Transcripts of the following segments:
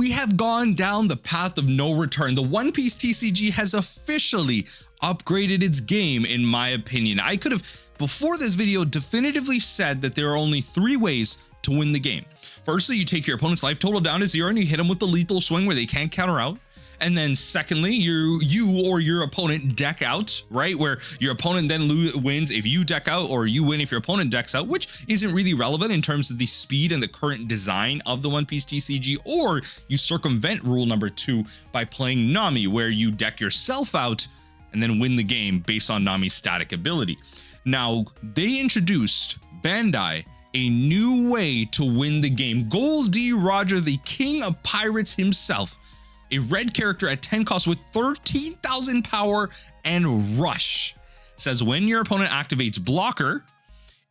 we have gone down the path of no return. The One Piece TCG has officially upgraded its game, in my opinion. I could have, before this video, definitively said that there are only 3 ways to win the game. Firstly, you take your opponent's life total down to 0 and you hit them with the lethal swing where they can't counter out. And then secondly, you or your opponent deck out, right? Where your opponent then wins if you deck out, or you win if your opponent decks out, which isn't really relevant in terms of the speed and the current design of the One Piece TCG. Or you circumvent rule number 2 by playing Nami, where you deck yourself out and then win the game based on Nami's static ability. Now, they introduced, Bandai, a new way to win the game. Gol D, the king of pirates himself, a red character at 10 cost with 13,000 power and rush, says when your opponent activates blocker,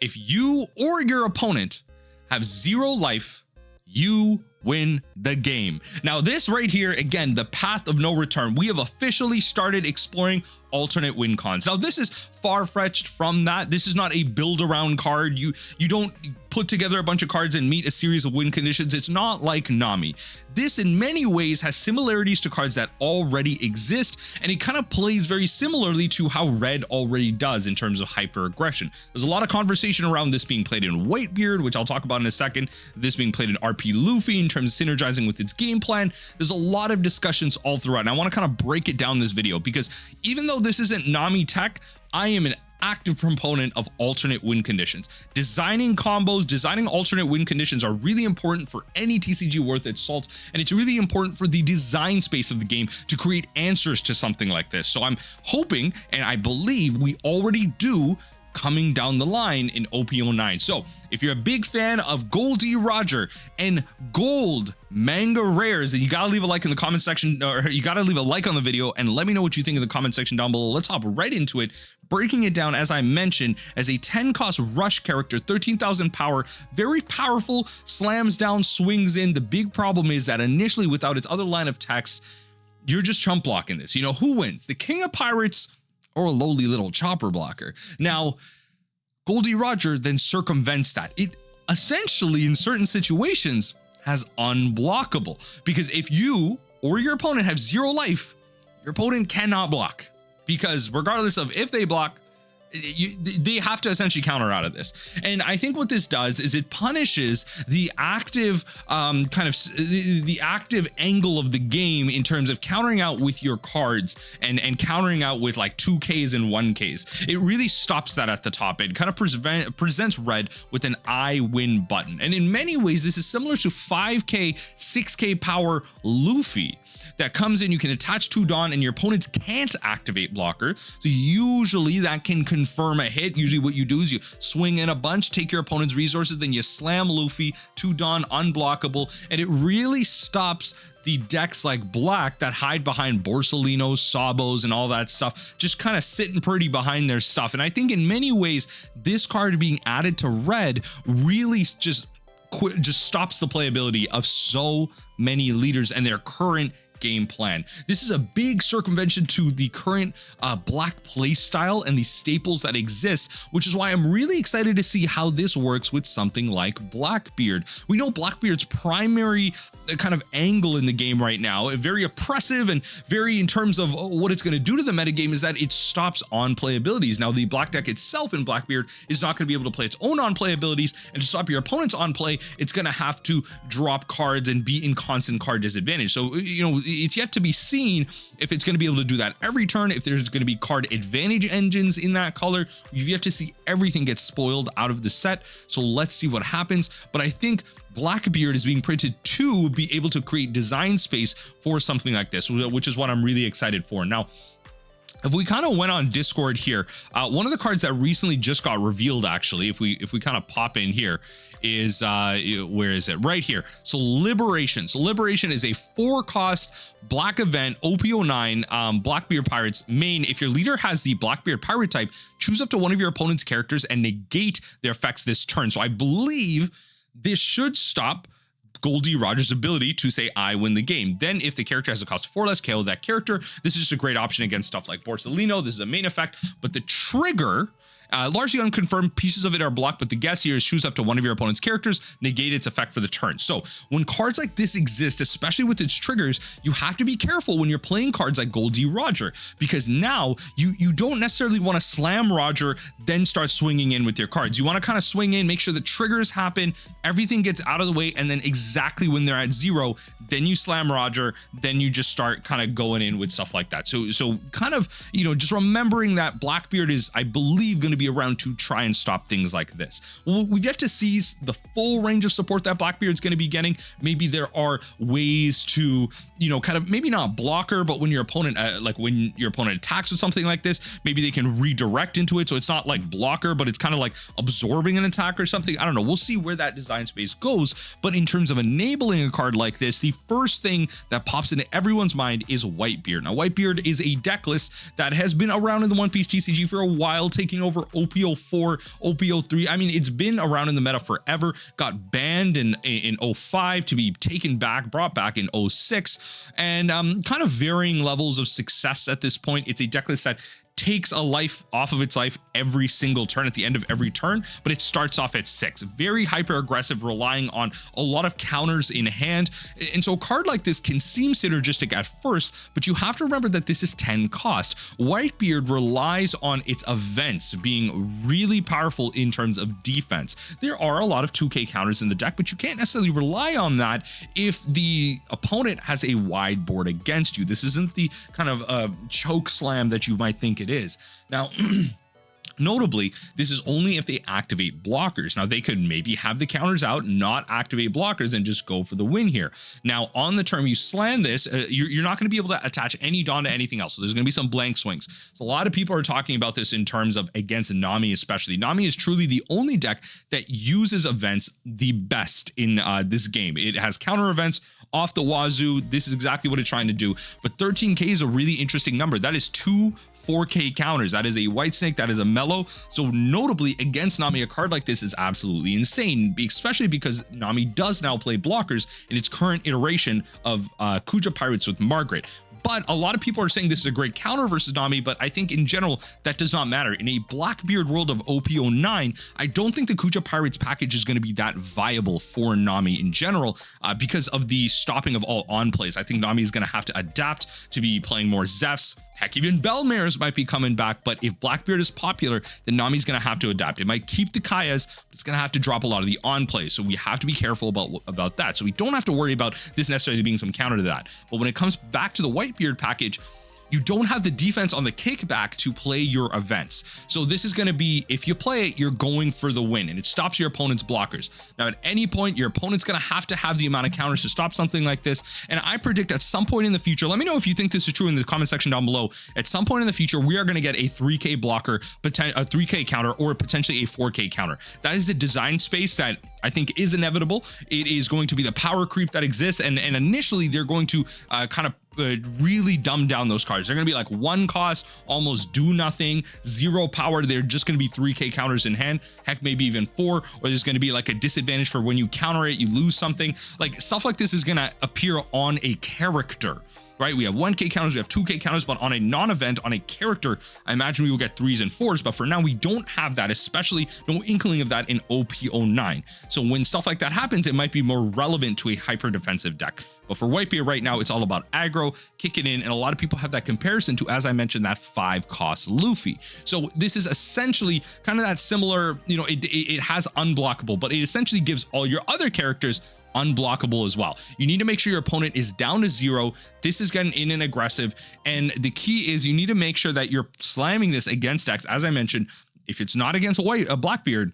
if you or your opponent have 0 life, you win the game. Now this right here, again, the path of no return. We have officially started exploring alternate win cons. Now this is far-fetched from that. This is not a build around card. You don't put together a bunch of cards and meet a series of win conditions. It's not like Nami. This in many ways has similarities to cards that already exist, and it kind of plays very similarly to how Red already does in terms of hyper aggression. There's a lot of conversation around this being played in Whitebeard, which I'll talk about in a second, this being played in RP Luffy in terms of synergizing with its game plan. There's a lot of discussions all throughout, and I want to kind of break it down in this video, because even though this isn't Nami tech, I am an active proponent of alternate win conditions. Designing combos, designing alternate win conditions are really important for any TCG worth its salt, and it's really important for the design space of the game to create answers to something like this. So I'm hoping, and I believe we already do, coming down the line in OP09. So if you're a big fan of Gol D and gold manga rares, then you gotta leave a like in the comment section, or you gotta leave a like on the video and let me know what you think in the comment section down below. Let's hop right into it, breaking it down, as I mentioned, as a 10 cost rush character, 13,000 power, very powerful, slams down, swings in. The big problem is that initially, without its other line of text, you're just chump blocking this. You know, who wins, the king of pirates or a lowly little chopper blocker? Now, Gol D then circumvents that. It essentially, in certain situations, has unblockable, because if you or your opponent have 0 life, your opponent cannot block, because regardless of if they block, they have to essentially counter out of this. And I think what this does is it punishes the active the active angle of the game in terms of countering out with your cards and countering out with like 2Ks and 1Ks. It really stops that at the top. It kind of presents Red with an I win button. And in many ways, this is similar to 5K, 6K power Luffy that comes in. You can attach 2 Dawn and your opponents can't activate blocker. So usually that can confirm a hit. Usually what you do is you swing in a bunch, take your opponent's resources, then you slam Luffy, 2 Dawn, unblockable, and it really stops the decks like Black that hide behind Borsalinos, Sabos, and all that stuff, just kind of sitting pretty behind their stuff. And I think in many ways, this card being added to Red really just stops the playability of so many leaders and their current game plan. This is a big circumvention to the current Black play style and the staples that exist, which is why I'm really excited to see how this works with something like Blackbeard. We know Blackbeard's primary kind of angle in the game right now, very oppressive and very in terms of what it's going to do to the metagame, is that it stops on play abilities. Now the Black deck itself in Blackbeard is not going to be able to play its own on play abilities, and to stop your opponent's on play, it's going to have to drop cards and be in constant card disadvantage. So, you know, it's yet to be seen if it's going to be able to do that every turn, if there's going to be card advantage engines in that color. You've yet to see everything get spoiled out of the set, so let's see what happens. But I think Blackbeard is being printed to be able to create design space for something like this, which is what I'm really excited for. Now, if we kind of went on Discord here, one of the cards that recently just got revealed, actually, if we kind of pop in here, is where is it? Right here. So Liberation. So Liberation is a 4-cost Black event, OP09, Blackbeard Pirates main. If your leader has the Blackbeard Pirate type, choose up to one of your opponent's characters and negate their effects this turn. So I believe this should stop Gol D's ability to say I win the game. Then if the character has a cost 4 less, KO that character. This is just a great option against stuff like Borsalino. This is a main effect, but the trigger Largely unconfirmed, pieces of it are blocked, but the guess here is choose up to one of your opponent's characters, negate its effect for the turn. So when cards like this exist, especially with its triggers, you have to be careful when you're playing cards like Gol D Roger, because now you don't necessarily want to slam Roger, then start swinging in with your cards. You want to kind of swing in, make sure the triggers happen, everything gets out of the way, and then exactly when they're at 0, then you slam Roger, then you just start kind of going in with stuff like that. So kind of, you know, just remembering that Blackbeard is, I believe, going to be around to try and stop things like this. Well, we've yet to see the full range of support that Blackbeard's going to be getting. Maybe there are ways to, you know, kind of maybe not blocker, but when your opponent when your opponent attacks with something like this, maybe they can redirect into it, so it's not like blocker, but it's kind of like absorbing an attack or something. I don't know, we'll see where that design space goes. But in terms of enabling a card like this, the first thing that pops into everyone's mind is Whitebeard. Now, Whitebeard is a deck list that has been around in the One Piece TCG for a while, taking over OP04, OP03. I mean, it's been around in the meta forever, got banned in 05 to be taken back, brought back in 06, and kind of varying levels of success at this point. It's a deck list that takes a life off of its life every single turn at the end of every turn, but it starts off at 6. Very hyper aggressive, relying on a lot of counters in hand. And so a card like this can seem synergistic at first, but you have to remember that this is 10 cost. Whitebeard relies on its events being really powerful in terms of defense. There are a lot of 2K counters in the deck, but you can't necessarily rely on that if the opponent has a wide board against you. This isn't the kind of choke slam that you might think it is. Now, notably, this is only if they activate blockers. Now, they could maybe have the counters out, not activate blockers, and just go for the win here. Now, on the turn you slam this, you're not going to be able to attach any Dawn to anything else. So there's going to be some blank swings. So a lot of people are talking about this in terms of against Nami especially. Nami is truly the only deck that uses events the best in this game. It has counter events off the wazoo. This is exactly what it's trying to do. But 13K is a really interesting number. That is 2 4K counters. That is a White Snake, that is a Mellow. So notably against Nami, a card like this is absolutely insane, especially because Nami does now play blockers in its current iteration of Kuja Pirates with Margaret. But a lot of people are saying this is a great counter versus Nami, but I think in general, that does not matter. In a Blackbeard world of OP09, I don't think the Kuja Pirates package is going to be that viable for Nami in general because of the stopping of all on plays. I think Nami is going to have to adapt to be playing more Zephs. Heck, even Bellmares might be coming back, but if Blackbeard is popular, then Nami's going to have to adapt. It might keep the Kayas, but it's going to have to drop a lot of the on plays. So we have to be careful about that. So we don't have to worry about this necessarily being some counter to that. But when it comes back to the Whitebeard package, you don't have the defense on the kickback to play your events. So this is going to be, if you play it, you're going for the win, and it stops your opponent's blockers. Now, at any point, your opponent's going to have the amount of counters to stop something like this. And I predict at some point in the future, let me know if you think this is true in the comment section down below. At some point in the future, we are going to get a 3K blocker, a 3K counter, or potentially a 4K counter. That is the design space that I think is inevitable. It is going to be the power creep that exists. And initially, they're going to kind of really dumb down those cards. They're going to be like 1 cost, almost do nothing, 0 power. They're just going to be 3K counters in hand. Heck, maybe even 4, or there's going to be like a disadvantage for when you counter it, you lose something. Like stuff like this is going to appear on a character. Right, we have 1K counters, we have 2K counters, but on a non-event, on a character, I imagine we will get 3s and 4s, but for now we don't have that, especially no inkling of that in OP09. So when stuff like that happens, it might be more relevant to a hyper defensive deck. But for Whitebeard right now, it's all about aggro, kick it in, and a lot of people have that comparison to, as I mentioned, that 5 cost Luffy. So this is essentially kind of that similar, you know, it has unblockable, but it essentially gives all your other characters unblockable as well. You need to make sure your opponent is down to 0. This is getting in and aggressive, and the key is you need to make sure that you're slamming this against decks. As I mentioned, if it's not against a Blackbeard,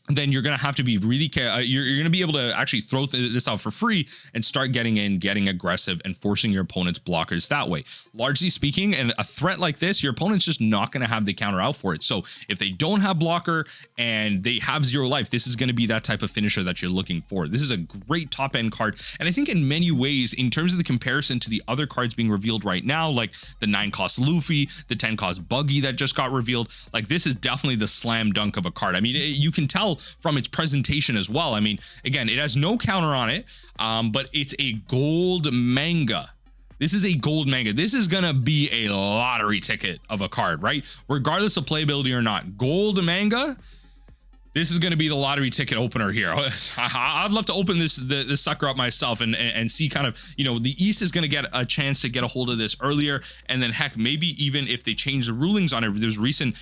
then you're going to have to be really you're going to be able to actually throw this out for free and start getting aggressive and forcing your opponent's blockers that way. Largely speaking, and a threat like this, your opponent's just not going to have the counter out for it. So if they don't have blocker and they have 0 life, this is going to be that type of finisher that you're looking for. This is a great top end card, and I think in many ways, in terms of the comparison to the other cards being revealed right now, like the 9 cost Luffy, the 10 cost Buggy that just got revealed, like this is definitely the slam dunk of a card. I mean, you can tell from its presentation as well. I mean, again, it has no counter on it, but it's a gold manga This is a gold manga. This is gonna be a lottery ticket of a card, right? Regardless of playability or not. Gold manga, this is going to be the lottery ticket opener here. I'd love to open this sucker up myself and see kind of, you know, the East is going to get a chance to get a hold of this earlier. And then heck, maybe even if they change the rulings on it, there's a recent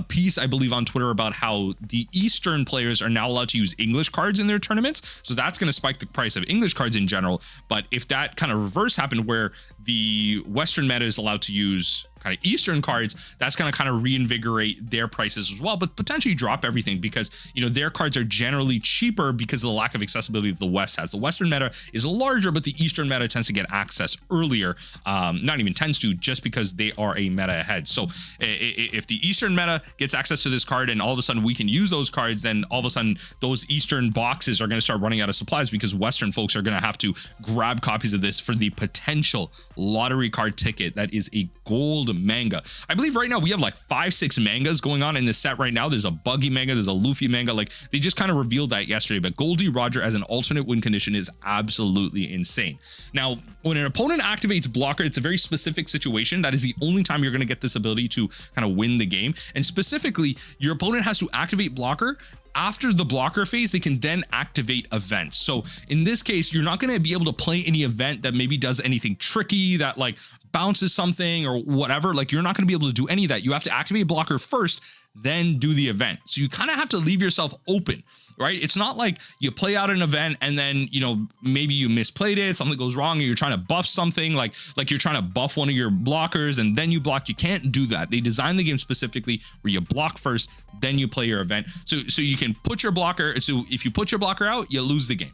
piece, I believe, on Twitter about how the Eastern players are now allowed to use English cards in their tournaments. So that's going to spike the price of English cards in general. But if that kind of reverse happened where the Western meta is allowed to use kind of Eastern cards, that's going to kind of reinvigorate their prices as well, but potentially drop everything because, you know, their cards are generally cheaper because of the lack of accessibility that the West has. The Western meta is larger, but the Eastern meta tends to get access earlier. Not even tends to, just because they are a meta ahead. So if the Eastern meta gets access to this card and all of a sudden we can use those cards, then all of a sudden those Eastern boxes are going to start running out of supplies because Western folks are going to have to grab copies of this for the potential lottery card ticket that is a gold manga. I believe right now we have like 5-6 mangas going on in this set right now. There's a Buggy manga, there's a Luffy manga. Like, they just kind of revealed that yesterday, but Gol D Roger as an alternate win condition is absolutely insane. Now, when an opponent activates blocker, it's a very specific situation. That is the only time you're going to get this ability to kind of win the game. And specifically, your opponent has to activate blocker. After the blocker phase, they can then activate events. So in this case, you're not going to be able to play any event that maybe does anything tricky, that like bounces something or whatever. Like, you're not going to be able to do any of that. You have to activate blocker first, then do the event. So you kind of have to leave yourself open, right? It's not like you play out an event and then, you know, maybe you misplayed it, something goes wrong, and you're trying to buff something, like you're trying to buff one of your blockers and then you block. You can't do that. They designed the game specifically where you block first, then you play your event. So you can put your blocker. So if you put your blocker out, you lose the game.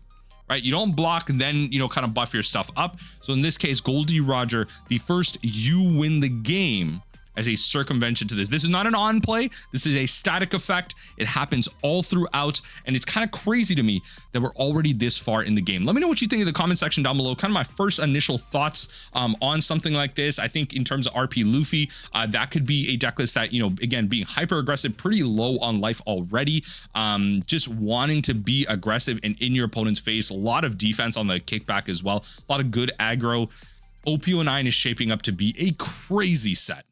Right? You don't block, then, you know, kind of buff your stuff up. So in this case, Gol D Roger, the first you win the game as a circumvention to this. This is not an on play. This is a static effect. It happens all throughout. And it's kind of crazy to me that we're already this far in the game. Let me know what you think in the comment section down below. Kind of my first initial thoughts on something like this. I think in terms of RP Luffy, that could be a deck list that, you know, again, being hyper aggressive, pretty low on life already. Just wanting to be aggressive and in your opponent's face. A lot of defense on the kickback as well. A lot of good aggro. OP09 is shaping up to be a crazy set.